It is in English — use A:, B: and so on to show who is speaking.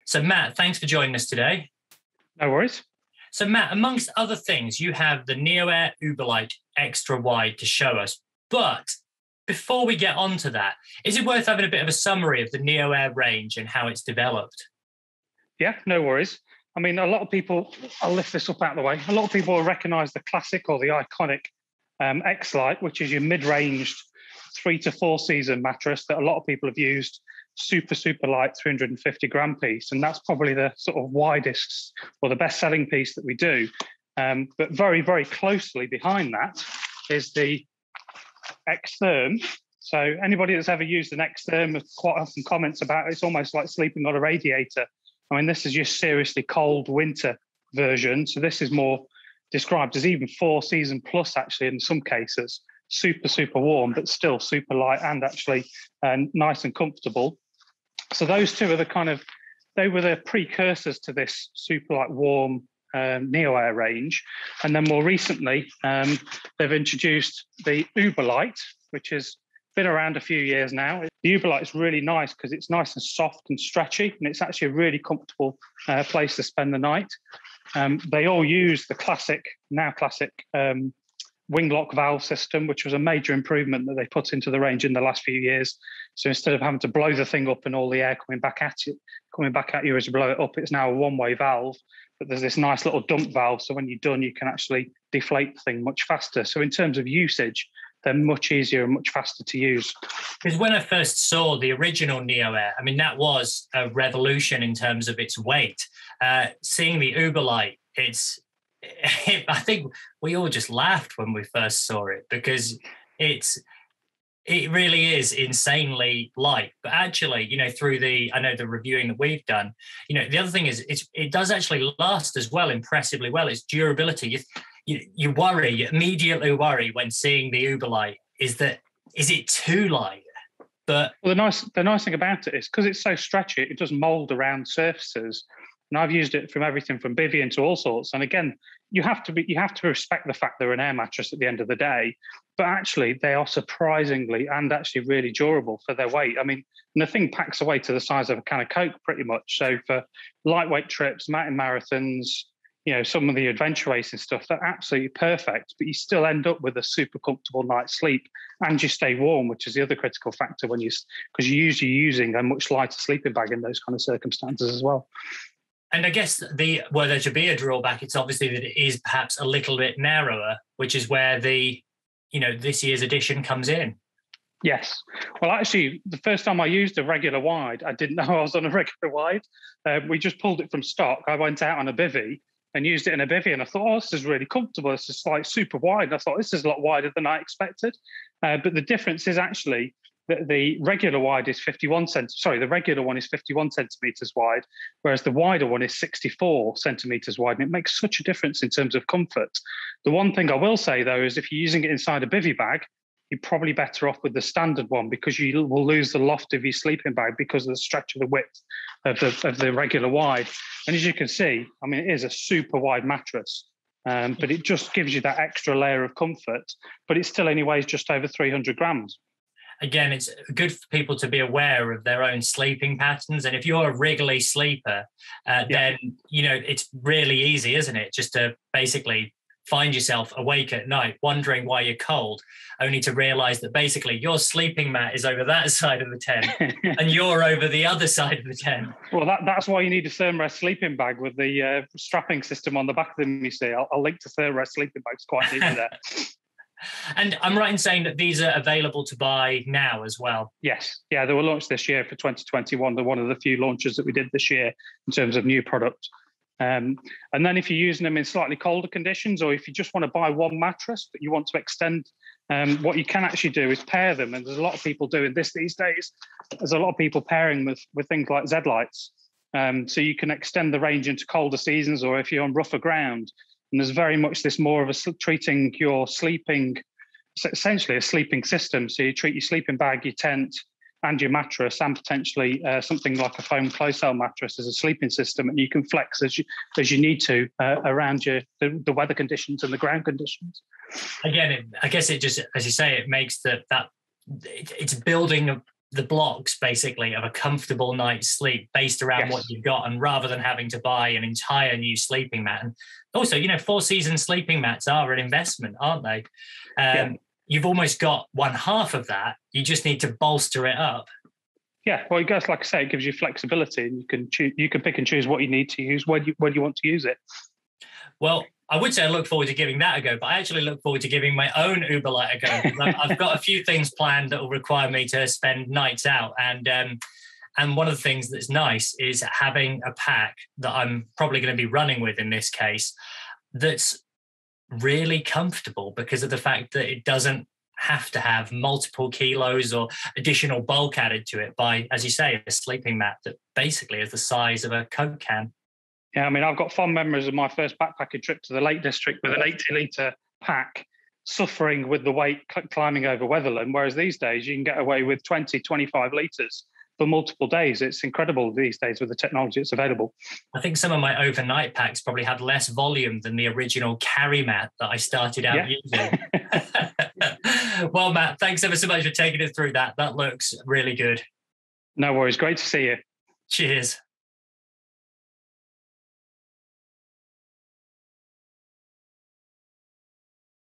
A: So, Matt, thanks for joining us today.
B: No worries.
A: So, Matt, amongst other things, you have the NeoAir Uberlite Extra Wide to show us. But before we get on to that, is it worth having a bit of a summary of the NeoAir range and how it's developed?
B: Yeah, no worries. I mean, a lot of people, I'll lift this up out of the way. A lot of people will recognize the classic or the iconic X-Lite, which is your mid-ranged 3 to 4 season mattress that a lot of people have used, super light 350 gram piece. And that's probably the sort of widest or the best selling piece that we do. But very, very closely behind that is the X-Therm. So anybody that's ever used an X-Therm quite often comments about it's almost like sleeping on a radiator. I mean, this is your seriously cold winter version. So this is more described as even 4 season plus, actually, in some cases. Super warm, but still super light and actually nice and comfortable. So those two are they were the precursors to this super light warm NeoAir range. And then more recently, they've introduced the Uberlite, which has been around a few years now. The Uberlite is really nice because it's nice and soft and stretchy, and it's actually a really comfortable place to spend the night. They all use the classic wing lock valve system, which was a major improvement that they put into the range in the last few years. So instead of having to blow the thing up and all the air coming back at you as you blow it up, it's now a one-way valve. But there's this nice little dump valve, so when you're done, you can actually deflate the thing much faster. So in terms of usage, they're much easier and much faster to use.
A: Because when I first saw the original NeoAir, I mean, that was a revolution in terms of its weight. Seeing the Uberlite, I think we all just laughed when we first saw it because it really is insanely light. But actually, through the reviewing that we've done, the other thing is it does actually last as well, impressively well. Its durability. You immediately worry when seeing the Uberlite is it too light? But
B: the nice thing about it is because it's so stretchy, it does mold around surfaces. And I've used it from everything from bivy to all sorts. And again, you have to respect the fact they're an air mattress at the end of the day. But actually, they are surprisingly and actually really durable for their weight. I mean, and the thing packs away to the size of a can of Coke pretty much. So for lightweight trips, mountain marathons, some of the adventure racing stuff, they're absolutely perfect, but you still end up with a super comfortable night's sleep and you stay warm, which is the other critical factor because you're usually using a much lighter sleeping bag in those kind of circumstances as well.
A: And I guess there should be a drawback, it's obviously that it is perhaps a little bit narrower, which is where this year's edition comes in.
B: Yes. Well, actually, the first time I used a regular wide, I didn't know I was on a regular wide. We just pulled it from stock. I went out on a bivvy and used it in a bivvy, and I thought, this is really comfortable. This is like super wide. I thought this is a lot wider than I expected. But the difference is actually that the regular wide is the regular one is 51 centimeters wide, whereas the wider one is 64 centimeters wide. And it makes such a difference in terms of comfort. The one thing I will say, though, is if you're using it inside a bivvy bag, you're probably better off with the standard one because you will lose the loft of your sleeping bag because of the stretch of the width of the regular wide. And as you can see, I mean, it is a super wide mattress, but it just gives you that extra layer of comfort, but it still only weighs just over 300 grams.
A: Again, it's good for people to be aware of their own sleeping patterns. And if you're a wriggly sleeper, then, it's really easy, isn't it? Just to basically find yourself awake at night, wondering why you're cold, only to realize that basically your sleeping mat is over that side of the tent and you're over the other side of the tent.
B: Well, that's why you need a Therm-a-Rest sleeping bag with the strapping system on the back of them, you see. I'll link to Therm-a-Rest sleeping bags quite neatly there.
A: And I'm right in saying that these are available to buy now as well?
B: Yes. Yeah, they were launched this year for 2021. They're one of the few launches that we did this year in terms of new product. And then if you're using them in slightly colder conditions, or if you just want to buy one mattress, but you want to extend, what you can actually do is pair them. And there's a lot of people doing this these days. There's a lot of people pairing with things like Z-lights. So you can extend the range into colder seasons, or if you're on rougher ground. And there's very much this more of a treating your sleeping, essentially a sleeping system. So you treat your sleeping bag, your tent, and your mattress, and potentially something like a foam closed cell mattress as a sleeping system, and you can flex as you need to around the weather conditions and the ground conditions.
A: Again, I guess it just, as you say, it makes that it's building the blocks basically of a comfortable night's sleep based around what you've got, and rather than having to buy an entire new sleeping mat. And also, you know, 4-season sleeping mats are an investment, aren't they? You've almost got one half of that. You just need to bolster it up.
B: Yeah, well, it goes, like I say, it gives you flexibility, and you can pick and choose what you need to use when you want to use it.
A: Well, I would say I look forward to giving that a go, but I actually look forward to giving my own Uberlite a go. I've got a few things planned that will require me to spend nights out, and one of the things that's nice is having a pack that I'm probably going to be running with in this case that's really comfortable, because of the fact that it doesn't have to have multiple kilos or additional bulk added to it by, as you say, a sleeping mat that basically is the size of a Coke can.
B: Yeah, I mean, I've got fond memories of my first backpacking trip to the Lake District with an 80-litre pack, suffering with the weight climbing over Weatherland, whereas these days you can get away with 20, 25 litres for multiple days. It's incredible these days with the technology that's available.
A: I think some of my overnight packs probably had less volume than the original carry mat that I started out using. Well, Matt, thanks ever so much for taking us through that. That looks really good.
B: No worries. Great to see you.
A: Cheers.